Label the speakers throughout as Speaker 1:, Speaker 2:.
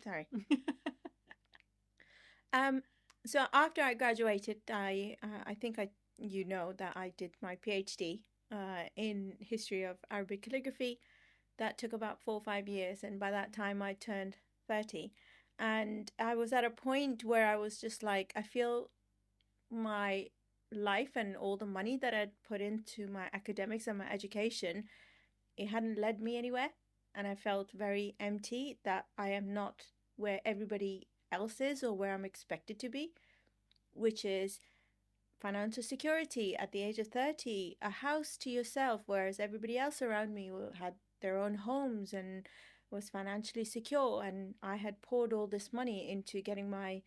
Speaker 1: Sorry. Um, so after I graduated, I think you know that I did my PhD in history of Arabic calligraphy. That took about 4 or 5 years, and by that time I turned 30, and I was at a point where I was just like, I feel my life and all the money that I'd put into my academics and my education, it hadn't led me anywhere, and I felt very empty that I am not where everybody else is or where I'm expected to be, which is financial security at the age of 30, a house to yourself, whereas everybody else around me had their own homes and was financially secure. And I had poured all this money into getting my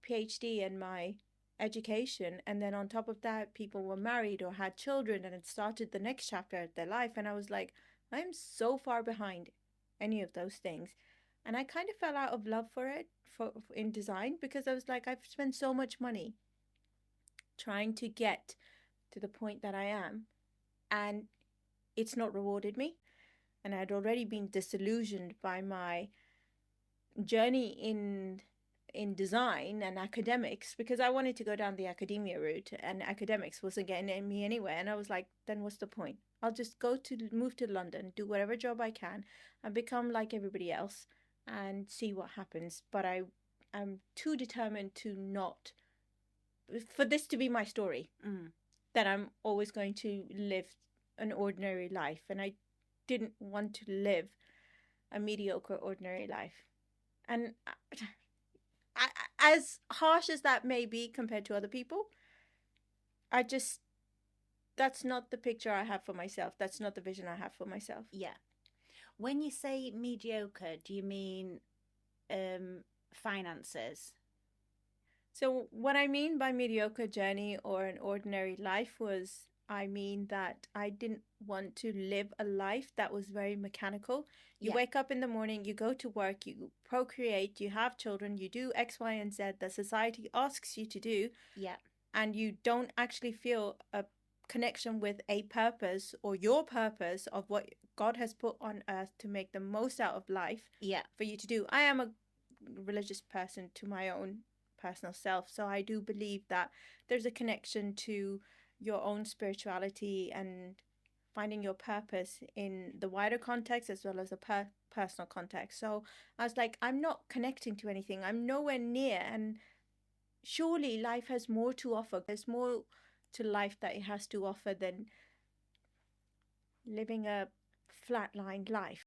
Speaker 1: PhD and my education. And then on top of that, people were married or had children and had started the next chapter of their life. And I was like, I'm so far behind any of those things. And I kind of fell out of love for it in design, because I was like, I've spent so much money trying to get to the point that I am, and it's not rewarded me. And I'd already been disillusioned by my journey in design and academics, because I wanted to go down the academia route, and academics wasn't getting me anywhere. And I was like, then what's the point? I'll just move to London, do whatever job I can, and become like everybody else and see what happens. But I'm too determined to not, for this to be my story, that I'm always going to live an ordinary life. And I didn't want to live a mediocre, ordinary life. And as harsh as that may be compared to other people, that's not the picture I have for myself. That's not the vision I have for myself.
Speaker 2: Yeah. When you say mediocre, do you mean finances?
Speaker 1: So what I mean by mediocre journey or an ordinary life was, I mean that I didn't want to live a life that was very mechanical. You wake up in the morning, you go to work, you procreate, you have children, you do X, Y, and Z that society asks you to do.
Speaker 2: Yeah.
Speaker 1: And you don't actually feel a connection with a purpose or your purpose of what God has put on earth to make the most out of life.
Speaker 2: Yeah.
Speaker 1: For you to do. I am a religious person to my own personal self, so I do believe that there's a connection to your own spirituality and finding your purpose in the wider context as well as a personal context. So I was like, I'm not connecting to anything, I'm nowhere near, and surely life has more to offer. There's more to life that it has to offer than living a flatlined life.